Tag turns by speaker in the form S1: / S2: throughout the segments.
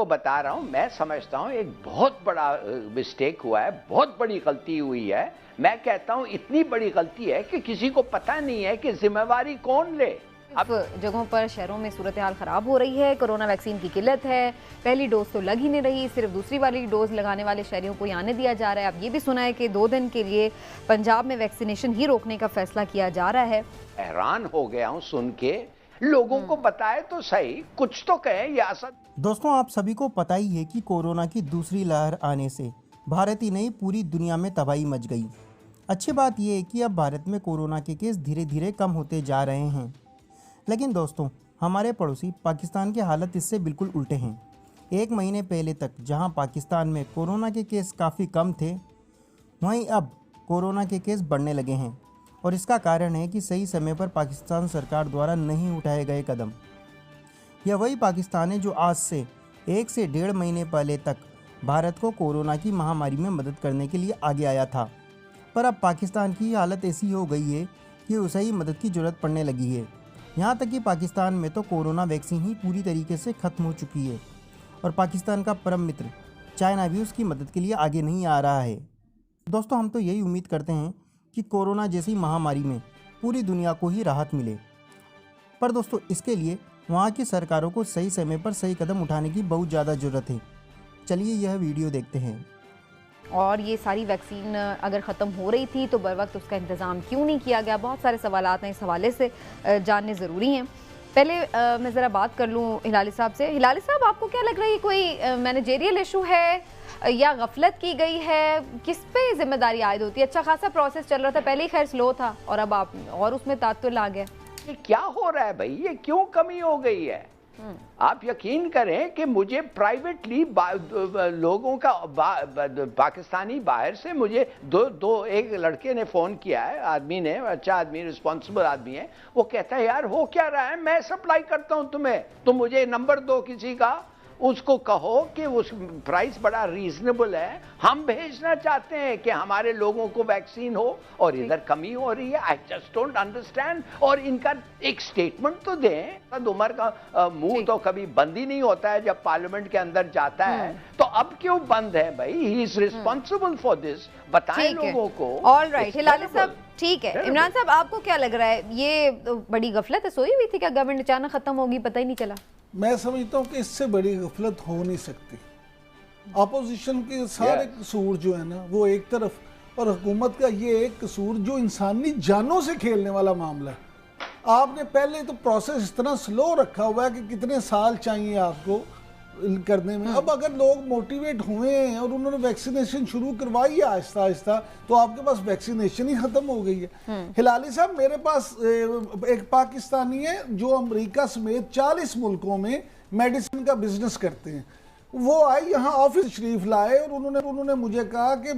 S1: बता रहा हूं, मैं समझता हूं एक बहुत बड़ा मिस्टेक हुआ है, बहुत बड़ी गलती हुई है। मैं कहता हूं इतनी बड़ी गलती है कि किसी को पता नहीं है कि जिम्मेवारी कौन ले।
S2: अब जगहों पर शहरों में सूरत हाल ख़राब हो रही है, कोरोना वैक्सीन की किल्लत है, पहली डोज तो लग ही नहीं रही, सिर्फ दूसरी वाली डोज लगाने वाले शहरियों को आने दिया जा रहा है। अब ये भी सुना है कि 2 दिन के लिए पंजाब में वैक्सीनेशन ही रोकने का फैसला किया जा रहा है।
S1: हैरान हो गया हूं सुन के, लोगों को बताए तो सही, कुछ तो कहे। या
S3: दोस्तों, आप सभी को पता ही है कि कोरोना की दूसरी लहर आने से भारत ही नहीं पूरी दुनिया में तबाही मच गई। अच्छी बात यह है कि अब भारत में कोरोना के केस धीरे धीरे कम होते जा रहे हैं, लेकिन दोस्तों हमारे पड़ोसी पाकिस्तान के हालत इससे बिल्कुल उल्टे हैं। 1 महीने पहले तक जहां पाकिस्तान में कोरोना के केस काफ़ी कम थे, वहीं अब कोरोना के केस बढ़ने लगे हैं, और इसका कारण है कि सही समय पर पाकिस्तान सरकार द्वारा नहीं उठाए गए कदम। यह वही पाकिस्तान है जो आज से 1 से 1.5 महीने पहले तक भारत को कोरोना की महामारी में मदद करने के लिए आगे आया था, पर अब पाकिस्तान की हालत ऐसी हो गई है कि उसे ही मदद की ज़रूरत पड़ने लगी है। यहाँ तक कि पाकिस्तान में तो कोरोना वैक्सीन ही पूरी तरीके से ख़त्म हो चुकी है, और पाकिस्तान का परम मित्र चाइना भी उसकी मदद के लिए आगे नहीं आ रहा है। दोस्तों, हम तो यही उम्मीद करते हैं कि कोरोना जैसी महामारी में पूरी दुनिया को ही राहत मिले, पर दोस्तों इसके लिए वहाँ की सरकारों को सही समय पर सही कदम उठाने की बहुत ज़्यादा ज़रूरत है। चलिए यह वीडियो देखते हैं।
S2: और ये सारी वैक्सीन अगर ख़त्म हो रही थी तो बर वक्त उसका इंतज़ाम क्यों नहीं किया गया? बहुत सारे सवालात हैं, इस हवाले से जानने ज़रूरी हैं। पहले मैं ज़रा बात कर लूँ हिलाली साहब से। हिलाली साहब, आपको क्या लग रहा है, कोई मैनेजेरियल इशू है या गफलत की गई है? किस पे जिम्मेदारी आयद होती है? अच्छा खासा प्रोसेस चल रहा था, पहले ही खैर स्लो था और अब आप और उसमें तातुल आ गया।
S1: ये क्या हो रहा है भाई? ये क्यों कमी हो गई है? आप यकीन करें कि मुझे प्राइवेटली लोगों का पाकिस्तानी बाहर से मुझे एक लड़के ने फोन किया है, आदमी ने, अच्छा आदमी, रिस्पॉन्सिबल आदमी है। वो कहता है यार हो क्या रहा है, मैं सप्लाई करता हूं तुम्हें, तुम मुझे नंबर दो किसी का, उसको कहो कि उस प्राइस बड़ा रीजनेबल है, हम भेजना चाहते हैं कि हमारे लोगों को वैक्सीन हो, और इधर कमी हो रही है। I just don't understand. और इनका एक स्टेटमेंट तो दें। उमर का मुंह तो कभी बंद ही नहीं होता है जब पार्लियामेंट के अंदर जाता है, तो अब क्यों बंद है भाई? He is responsible for this, बताएं लोगों को।
S2: ऑल राइट हिलाली साहब, ठीक है। इमरान साहब, आपको क्या लग रहा है, ये बड़ी गफलत है? सोई हुई थी क्या गवर्नमेंट? अचानक खत्म होगी, पता ही नहीं चला।
S4: मैं समझता हूँ कि इससे बड़ी गफलत हो नहीं सकती। अपोजिशन के सारे कसूर जो है ना वो एक तरफ, और हुकूमत का ये एक कसूर जो इंसानी जानों से खेलने वाला मामला है। आपने पहले तो प्रोसेस इतना स्लो रखा हुआ है कि कितने साल चाहिए आपको करने में। अब अगर लोग मोटिवेट हुए हैं और उन्होंने वैक्सीनेशन शुरू करवाई है आहिस्ता आहिस्ता, तो आपके पास वैक्सीनेशन ही खत्म हो गई है। हिलाली साहब, मेरे पास एक पाकिस्तानी है जो अमेरिका समेत 40 मुल्कों में मेडिसिन का बिजनेस करते हैं। वो आए यहाँ ऑफिस शरीफ लाए और उन्होंने मुझे कहा कि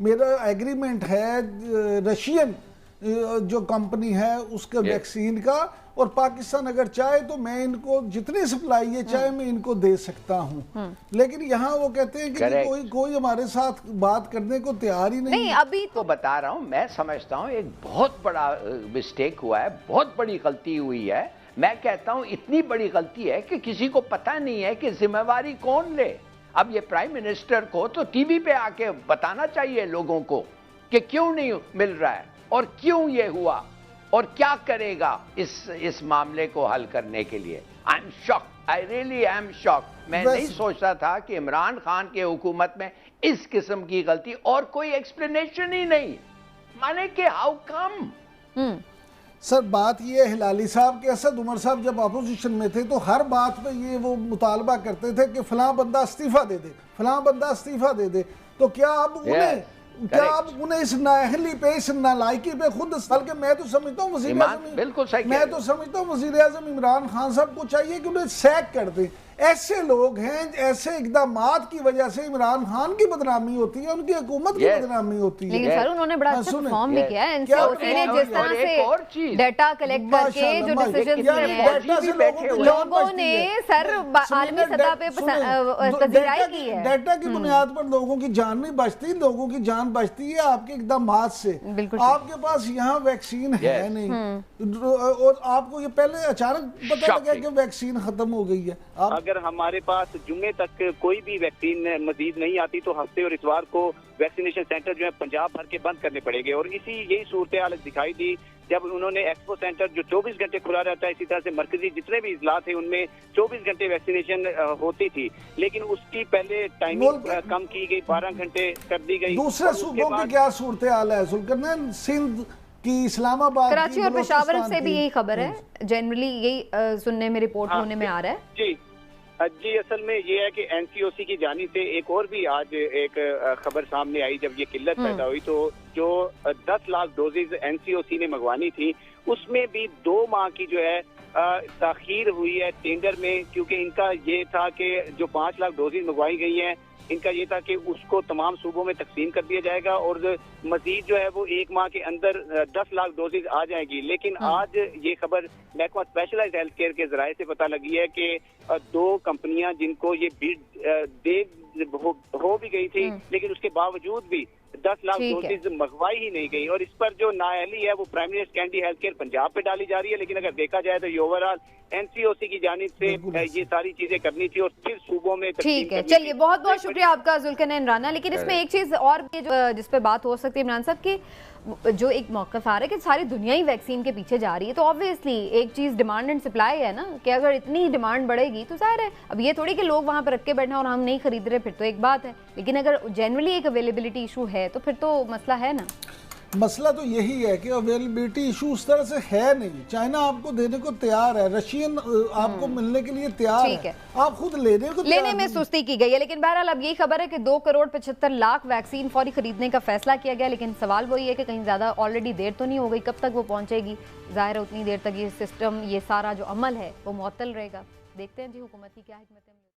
S4: मेरा एग्रीमेंट है रशियन जो कंपनी है उसके वैक्सीन का, और पाकिस्तान अगर चाहे तो मैं इनको जितनी सप्लाई है चाहे मैं इनको दे सकता हूं। लेकिन यहाँ वो कहते हैं कि कोई हमारे साथ बात करने को तैयार ही नहीं।
S1: अभी तो बता रहा हूं, मैं समझता हूं एक बहुत बड़ा मिस्टेक हुआ है, बहुत बड़ी गलती हुई है। मैं कहता हूं इतनी बड़ी गलती है कि किसी को पता नहीं है कि जिम्मेवारी कौन ले। अब ये प्राइम मिनिस्टर को तो टीवी पे आके बताना चाहिए लोगों को कि क्यों नहीं मिल रहा है और क्यों ये हुआ और क्या करेगा इस मामले को हल करने के लिए। I am shock, I really am shock. मैं नहीं सोचता था कि इमरान खान के हुकूमत में इस किस्म की गलती, और कोई एक्सप्लेनेशन ही नहीं, माने कि हाउ कम।
S4: सर बात ये है हिलाली साहब के असद उमर साहब जब अपोजिशन में थे तो हर बात पे ये वो मुतालबा करते थे कि फलां बंदा इस्तीफा दे दे, फलां बंदा इस्तीफा दे दे। तो क्या अब उन्हें इस नाअहली पे, इस नालायकी पे खुद, बल्कि मैं तो समझता हूँ वज़ीर आज़म इमरान खान साहब को चाहिए कि उन्हें सैक कर दें। ऐसे लोग हैं, ऐसे इक़दामात की वजह से इमरान खान की बदनामी होती है, उनकी हुकूमत की बदनामी होती है।
S2: लेकिन सर उन्होंने बड़ा अच्छा परफॉर्म भी किया है। एनसीओसी ने जिस तरह से डाटा कलेक्ट करके जो डिसीजन लिए, लोगों ने सर आलमी सतह पे पजीराई की है।
S4: डाटा की बुनियाद पर लोगों की जान नहीं बचती, लोगों की जान बचती है आपके इक़दामात से। आपके पास यहाँ वैक्सीन है नहीं, और आपको ये पहले अचानक पता लगा कि वैक्सीन खत्म हो गई है। आप
S5: अगर हमारे पास जुम्मे तक कोई भी वैक्सीन मजीद नहीं आती तो हफ्ते और इतवार को वैक्सीनेशन सेंटर जो है पंजाब भर के बंद करने पड़ेंगे। और यही सूरत हाल दिखाई दी जब उन्होंने एक्सपो सेंटर जो 24 घंटे खुला रहता है, इसी तरह से मरकजी जितने भी इजला थे उनमें 24 घंटे वैक्सीनेशन होती थी, लेकिन उसकी पहले टाइमिंग कम की गई, 12 घंटे कर दी गई।
S4: दूसरे सूबों की क्या सूरत हाल है जुल्करनैन? सिंध की, इस्लामाबाद,
S2: कराची और पेशावर से भी यही खबर है, जनरली यही सुनने में रिपोर्ट होने में आ रहा है।
S5: जी असल में ये है कि एनसीओसी की जानिब से एक और भी आज एक खबर सामने आई। जब ये किल्लत पैदा हुई तो जो 10 लाख डोजेज एनसीओसी ने मंगवानी थी उसमें भी 2 माह की जो है ताखीर हुई है टेंडर में, क्योंकि इनका ये था कि जो 5 लाख डोजेज मंगवाई गई हैं इनका ये था कि उसको तमाम सूबों में तकसीम कर दिया जाएगा और मजीद जो है वो 1 माह के अंदर 10 लाख डोजेज आ जाएगी। लेकिन आज ये खबर महकमा स्पेशलाइज्ड हेल्थ केयर के जराये से पता लगी है कि 2 कंपनियां जिनको ये बीड हो भी गई थी लेकिन उसके बावजूद भी 10 लाख डोजेज मंगवाई ही नहीं गई। और इस पर जो नाअहली है वो prime minister candy health care Punjab पे डाली जा रही है, लेकिन अगर देखा जाए तो ये ओवरऑल एनसीओसी की जानिब से ये सारी चीजें करनी थी और फिर सूबों में।
S2: ठीक है, चलिए बहुत बहुत शुक्रिया आपका जुल्करनैन राना। लेकिन इसमें एक चीज और भी जिस पे बात हो सकती है इमरान साहब की, जो एक मौक़िफ़ आ रहा है कि सारी दुनिया ही वैक्सीन के पीछे जा रही है, तो ऑब्वियसली एक चीज़ डिमांड एंड सप्लाई है ना, कि अगर इतनी डिमांड बढ़ेगी तो जाहिर है अब ये थोड़ी कि लोग वहाँ पर रख के बैठे और हम नहीं खरीद रहे, फिर तो एक बात है। लेकिन अगर जनरली एक अवेलेबिलिटी इशू है तो फिर तो मसला है ना।
S4: मसला तो यही है कि अवेलेबिलिटी इशू उस तरह से है नहीं। चाइना आपको देने को तैयार है, रशियन आपको मिलने के लिए तैयार है, आप खुद लेने
S2: में सुस्ती की गई है। लेकिन बहरहाल अब यही खबर है कि 2,75,00,000 वैक्सीन फौरी खरीदने का फैसला किया गया। लेकिन सवाल वही है कि कहीं ज्यादा ऑलरेडी देर तो नहीं हो गई, कब तक वो पहुंचेगी? जाहिर है उतनी देर तक ये सिस्टम, ये सारा जो अमल है वो मुअत्तल रहेगा। देखते हैं जी हुकूमत की क्या हिकमत है।